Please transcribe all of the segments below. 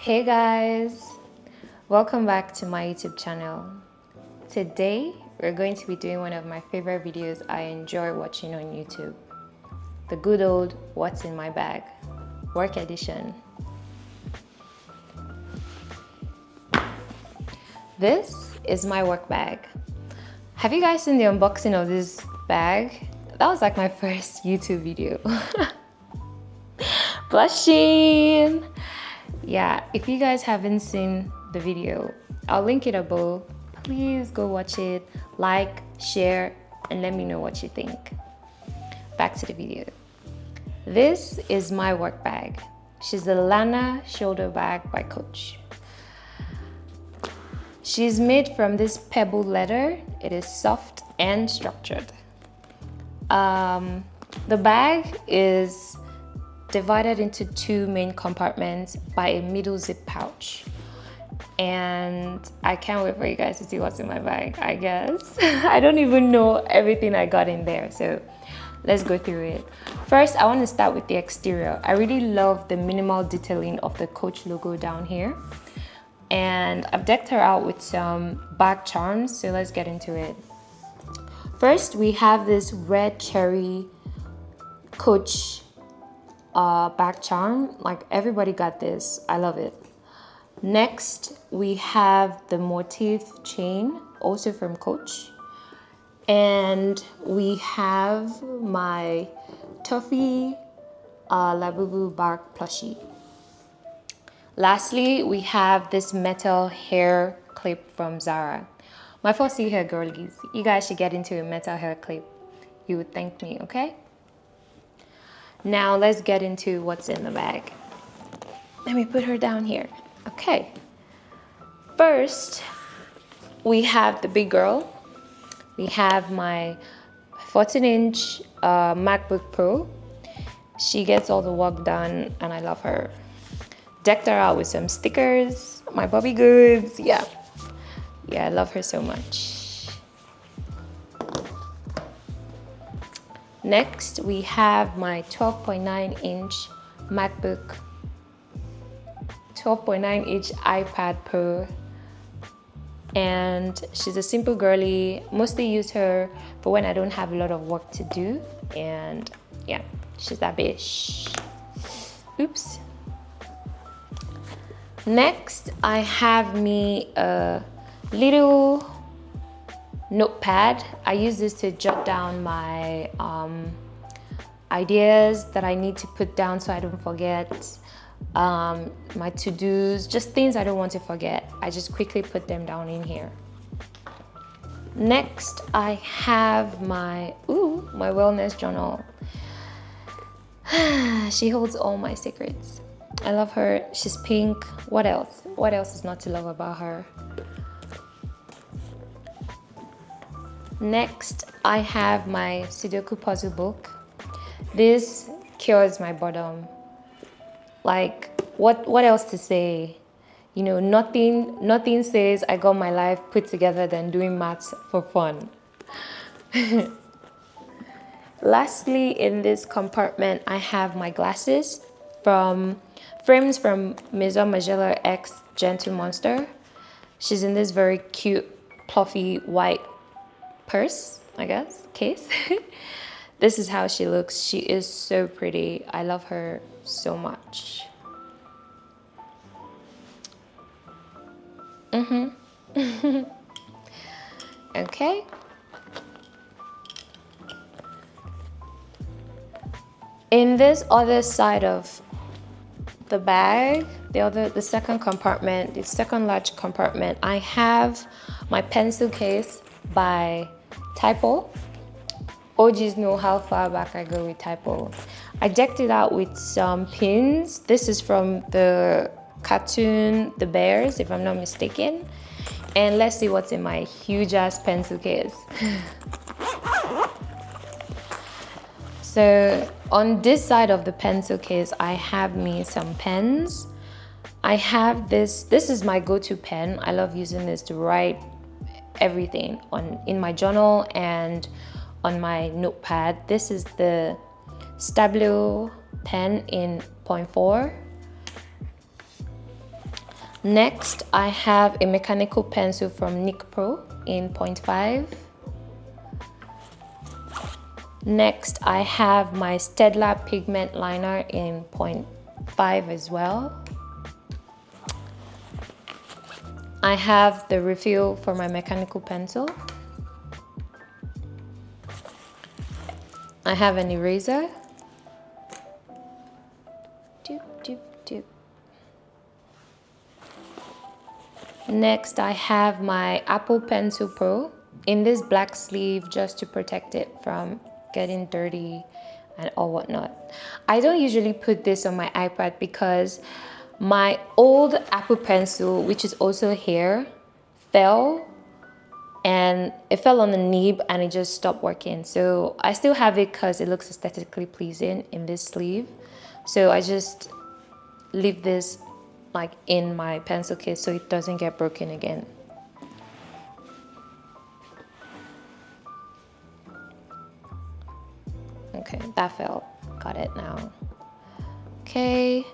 Hey guys, welcome back to my YouTube channel. Today we're going to be doing one of my favorite videos I enjoy watching on YouTube, the good old what's in my bag work edition. This is my work bag. Have you guys seen the unboxing of this bag? That was like my first YouTube video. Blushing. Yeah, if you guys haven't seen the video, I'll link it above. Please go watch it, like, share, and let me know what you think. Back to the video. This is my work bag. She's the Lana Shoulder Bag by Coach. She's made from this pebble leather. It is soft and structured. The bag is divided into two main compartments by a middle zip pouch. And I can't wait for you guys to see what's in my bag, I guess. I don't even know everything I got in there, so let's go through it. First, I want to start with the exterior. I really love the minimal detailing of the Coach logo down here. And I've decked her out with some bag charms, so let's get into it. First, we have this red cherry Coach bag charm. Like, everybody got this. I love it. Next, we have the motif chain, also from Coach. And we have my Toffee Labubu bag plushie. Lastly, we have this metal hair clip from Zara. My 4C hair girlies, you guys should get into a metal hair clip. You would thank me, okay? Now let's get into what's in the bag. Let me put her down here. Okay. First, we have the big girl. We have my 14-inch MacBook Pro. She gets all the work done and I love her. Decked her out with some stickers, my Bobby goods. Yeah, I love her so much. Next, we have my 12.9-inch MacBook, 12.9-inch iPad Pro. And she's a simple girly. Mostly use her for when I don't have a lot of work to do. And yeah, she's that bitch. Oops. Next, I have me a little notepad. I use this to jot down my ideas that I need to put down so I don't forget. My to-dos, just things I don't want to forget. I just quickly put them down in here. Next, I have my wellness journal. She holds all my secrets. I love her. She's pink. What else? What else is not to love about her? Next, I have my Sudoku puzzle book. This cures my boredom. Like, what else to say? You know, nothing says I got my life put together than doing maths for fun. Lastly, in this compartment, I have my glasses from frames from Maison Margiela X Gentle Monster. She's in this very cute, fluffy white purse, I guess, case. This is how she looks. She is so pretty. I love her so much. Okay. In this other side of the bag, the second compartment, the second large compartment, I have my pencil case by Typo. OGs know how far back I go with Typo. I decked it out with some pins. This is from the cartoon The Bears, if I'm not mistaken. And let's see what's in my huge ass pencil case. So on this side of the pencil case, I have me some pens. I have this is my go-to pen. I love using this to write everything in my journal and on my notepad. This is the Stabilo pen in 0.4. Next, I have a mechanical pencil from NYX Pro in 0.5. Next, I have my Staedtler pigment liner in 0.5 as well. I have the refill for my mechanical pencil. I have an eraser. Doop, doop, doop. Next, I have my Apple Pencil Pro in this black sleeve just to protect it from getting dirty and all whatnot. I don't usually put this on my iPad because my old Apple Pencil, which is also here, fell, and it fell on the nib and it just stopped working. So I still have it because it looks aesthetically pleasing in this sleeve. So I just leave this like in my pencil case so it doesn't get broken again. Okay, that fell. Got it now. Okay,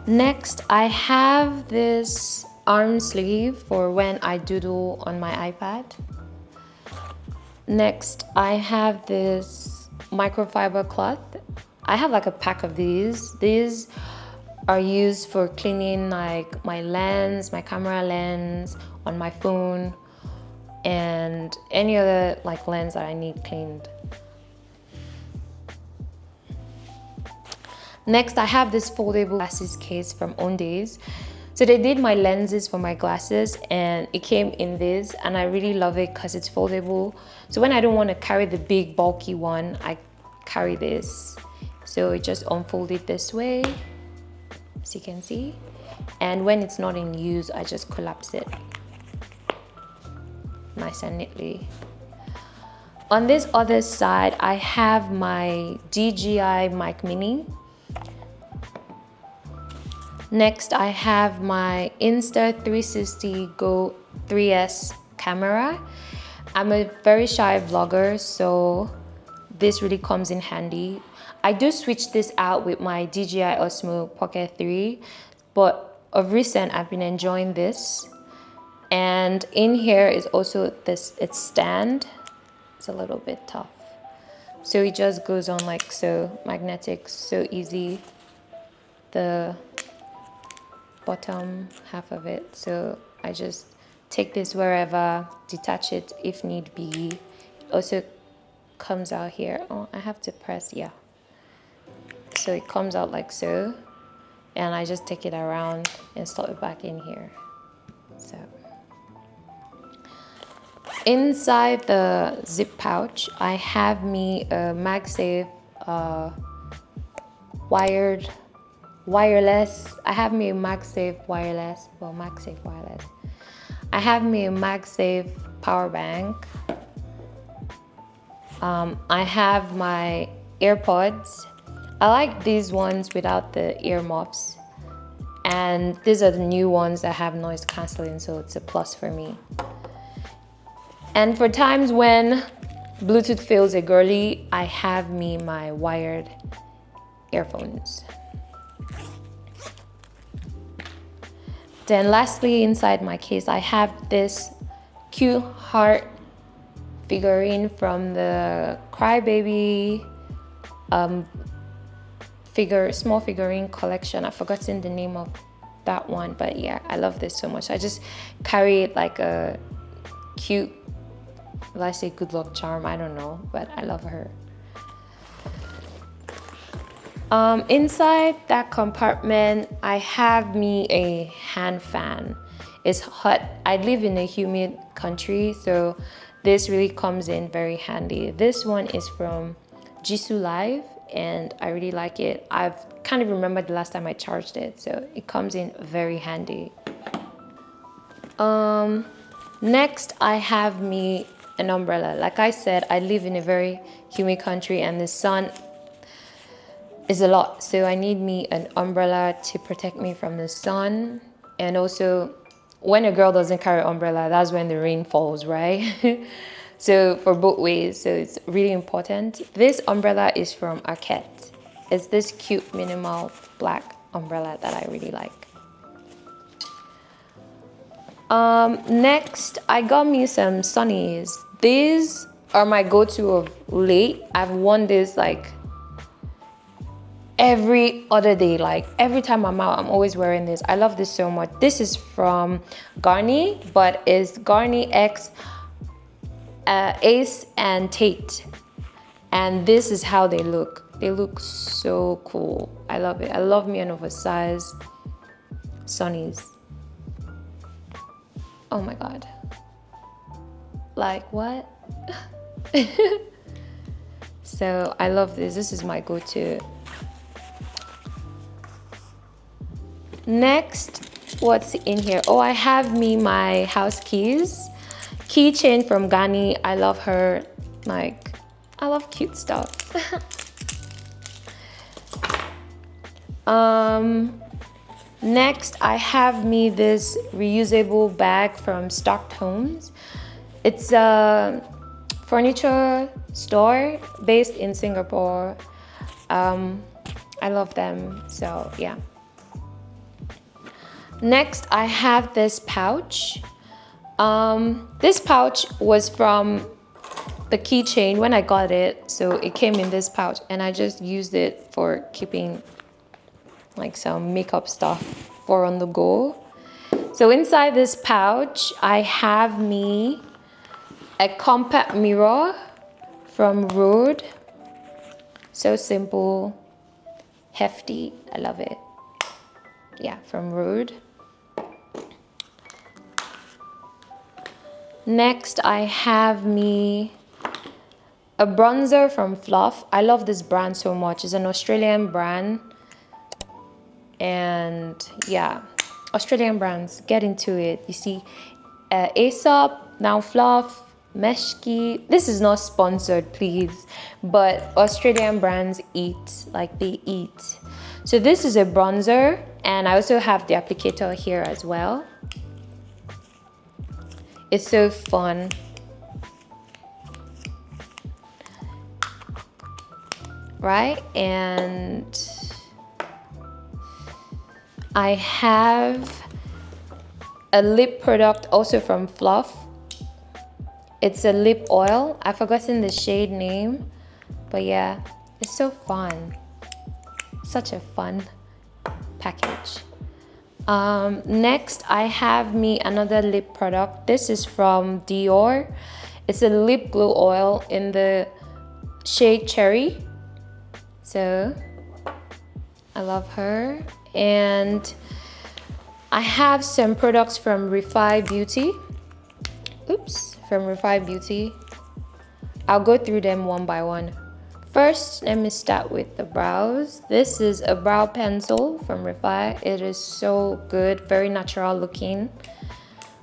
next I have this arm sleeve for when I doodle on my iPad. Next, I have this microfiber cloth. I have like a pack of these. These are used for cleaning like my lens, my camera lens on my phone, and any other like lens that I need cleaned. Next, I have this foldable glasses case from Owndays. So they did my lenses for my glasses and it came in this, and I really love it because it's foldable. So when I don't want to carry the big bulky one, I carry this. So it just unfolded this way, as you can see. And when it's not in use, I just collapse it nice and neatly. On this other side, I have my DJI Mic Mini. Next, I have my Insta360 Go 3S camera. I'm a very shy vlogger, so this really comes in handy. I do switch this out with my DJI Osmo Pocket 3, but of recent, I've been enjoying this. And in here is also this, its stand. It's a little bit tough. So it just goes on like so, magnetic, so easy. The bottom half of it, so I just take this wherever, detach it if need be. It also comes out here. Oh, I have to press, yeah. So it comes out like so, and I just take it around and slot it back in here. So inside the zip pouch, I have me a MagSafe wireless. I have me a MagSafe wireless. Well, MagSafe wireless. I have me a MagSafe power bank. I have my AirPods. I like these ones without the earmuffs. And these are the new ones that have noise cancelling, so it's a plus for me. And for times when Bluetooth feels a girly, I have me my wired earphones. Then lastly, inside my case, I have this cute heart figurine from the Crybaby small figurine collection. I've forgotten the name of that one, but yeah, I love this so much. I just carry it like a cute, let's say, good luck charm. I don't know, but I love her. Inside that compartment, I have me a hand fan. It's hot. I live in a humid country, so this really comes in very handy. This one is from Jisulife, and I really like it. I can't even remember the last time I charged it, so it comes in very handy. Next, I have me an umbrella. Like I said, I live in a very humid country and the sun is a lot, so I need me an umbrella to protect me from the sun. And also, when a girl doesn't carry an umbrella, that's when the rain falls, right? So for both ways, so it's really important. This umbrella is from Arket. It's this cute minimal black umbrella that I really like. Next, I got me some sunnies. These are my go-to of late. I've worn this like every other day. Like every time I'm out, I'm always wearing this. I love this so much. This is from GANNI, but it's GANNI X Ace and Tate. And this is how they look. They look so cool. I love it. I love me an oversized sunnies. Oh my God. Like what? So I love this. This is my go-to. Next, what's in here? Oh, I have me my house keys. Keychain from GANNI. I love her. Like, I love cute stuff. Next, I have me this reusable bag from Stocked Homes. It's a furniture store based in Singapore. I love them, so yeah. Next, I have this pouch. This pouch was from the keychain when I got it, so it came in this pouch, and I just used it for keeping like some makeup stuff for on the go. So inside this pouch, I have me a compact mirror from Rhode. So simple, hefty, I love it. Yeah, from Rhode. Next, I have me a bronzer from Fluff. I love this brand so much. It's an Australian brand. And yeah, Australian brands, get into it. You see, Ace Tate, now Fluff, Meshki. This is not sponsored, please. But Australian brands eat, like they eat. So this is a bronzer. And I also have the applicator here as well. It's so fun. Right? And I have a lip product also from Fluff. It's a lip oil. I've forgotten the shade name. But yeah, it's so fun. Such a fun package. Next, I have me another lip product. This is from Dior. It's a lip glow oil in the shade Cherry. So, I love her. And I have some products from Refi Beauty. Oops, from Refi Beauty. I'll go through them one by one. First, let me start with the brows. This is a brow pencil from Refi. It is so good, very natural looking.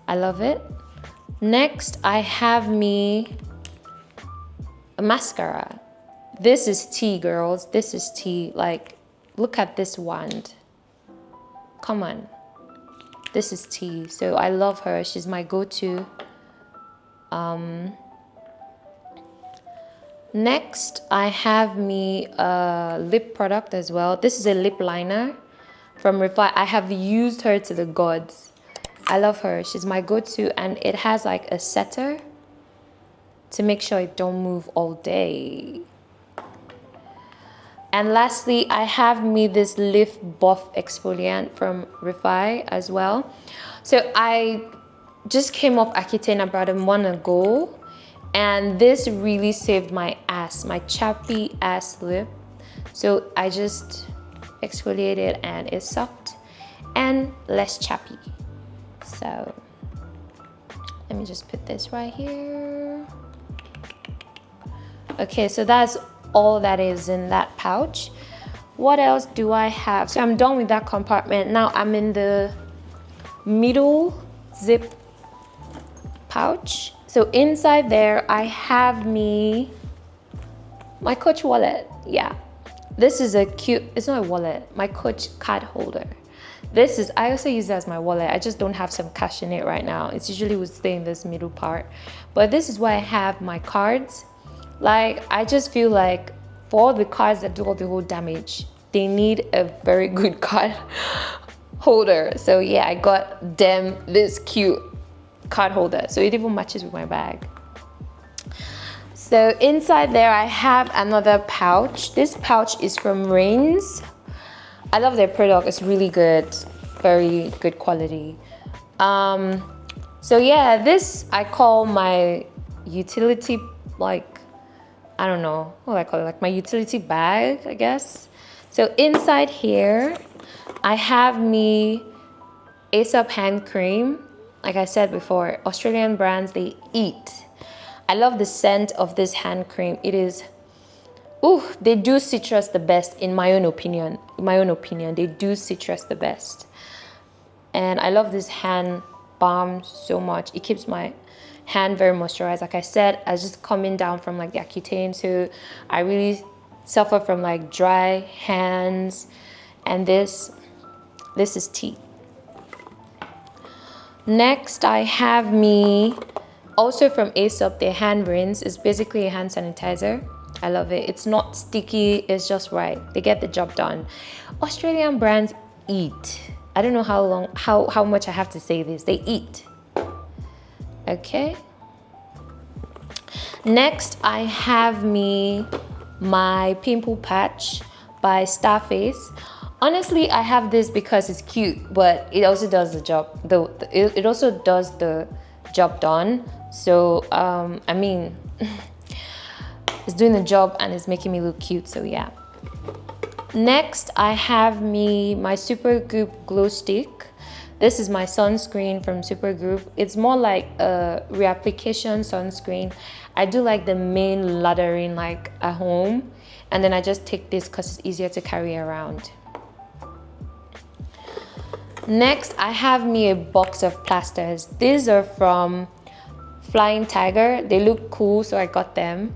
I love it. Next, I have me a mascara. This is tea, girls. This is tea. Like, look at this wand. Come on. This is tea. So I love her. She's my go-to. Next, I have me a lip product as well. This is a lip liner from Refi. I have used her to the gods. I love her. She's my go-to, and it has like a setter to make sure it don't move all day. And lastly, I have me this Lift Buff exfoliant from Refi as well. So I just came off Accutane about a month ago. And this really saved my ass, my chappy ass lip. So I just exfoliated and it's soft and less chappy. So let me just put this right here. Okay, so that's all that is in that pouch. What else do I have? So I'm done with that compartment. Now I'm in the middle zip pouch. So inside there, I have me my Coach wallet. Yeah, this is a cute, it's not a wallet, my Coach card holder. This is, I also use it as my wallet. I just don't have some cash in it right now. It's usually would stay in this middle part. But this is where I have my cards. Like, I just feel like for all the cards that do all the whole damage, they need a very good card holder. So yeah, I got them this cute card holder, so it even matches with my bag. So inside there I have another pouch. This pouch is from Rains. I love their product. It's really good, very good quality. So yeah, this I call my utility, like, I don't know what I call it, like my utility bag, I guess. So inside here I have me Ace hand cream. Like I said before, Australian brands, they eat. I love the scent of this hand cream. It is, ooh, they do citrus the best in my own opinion. In my own opinion, they do citrus the best. And I love this hand balm so much. It keeps my hand very moisturized. Like I said, I was just coming down from like the Accutane, so I really suffer from like dry hands. And this is tea. Next, I have me, also from Ace, their hand rinse. It's basically a hand sanitizer. I love it. It's not sticky, it's just right. They get the job done. Australian brands eat. I don't know how much I have to say this. They eat. Okay. Next, I have me my pimple patch by Starface. Honestly, I have this because it's cute, but it also does the job. It also does the job done. So I mean, it's doing the job and it's making me look cute. So yeah. Next, I have me my Supergoop glow stick. This is my sunscreen from Supergoop. It's more like a reapplication sunscreen. I do like the main lathering like at home, and then I just take this because it's easier to carry around. Next, I have me a box of plasters. These are from Flying Tiger. They look cool, so I got them.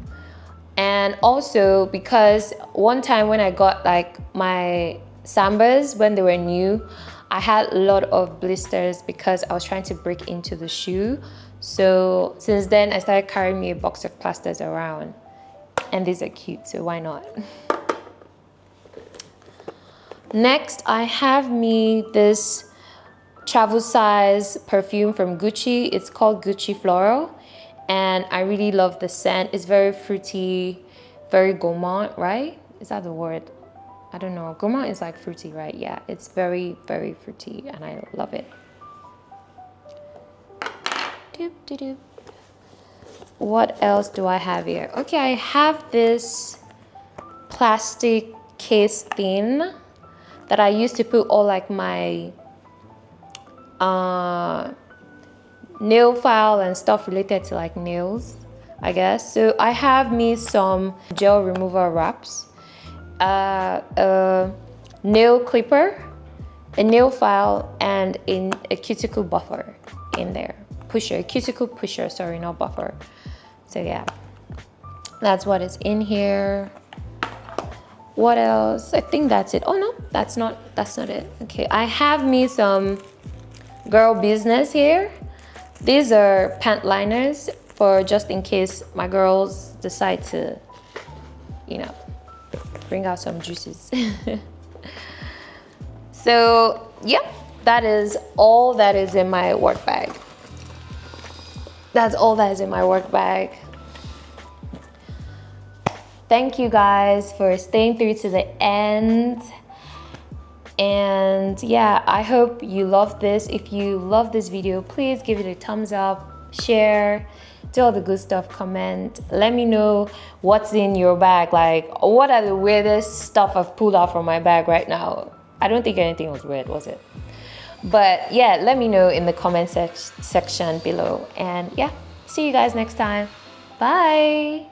And also because one time when I got like my Sambas when they were new, I had a lot of blisters because I was trying to break into the shoe. So since then I started carrying me a box of plasters around, and these are cute, so why not? Next, I have me this travel size perfume from Gucci. It's called Gucci Floral, and I really love the scent. It's very fruity, very gourmand, right? Is that the word? I don't know. Gourmand is like fruity, right? Yeah, it's very, very fruity, and I love it. Doop, doop, doop. What else do I have here? Okay, I have this plastic case thing that I used to put all like my nail file and stuff related to like nails, I guess. So I have me some gel remover wraps, a nail clipper, a nail file, and a cuticle buffer in there. A cuticle pusher, sorry, not buffer. So yeah, that's what is in here. What else? I think that's it. Oh no, that's not it. Okay, I have me some girl business here. These are pant liners for just in case my girls decide to, you know, bring out some juices. So yeah, that is all that is in my work bag. That's all that is in my work bag. Thank you guys for staying through to the end. And yeah, I hope you love this. If you love this video, please give it a thumbs up, share, do all the good stuff, comment. Let me know what's in your bag. Like, what are the weirdest stuff I've pulled out from my bag right now? I don't think anything was weird, was it? But yeah, let me know in the comment section below. And yeah, see you guys next time. Bye.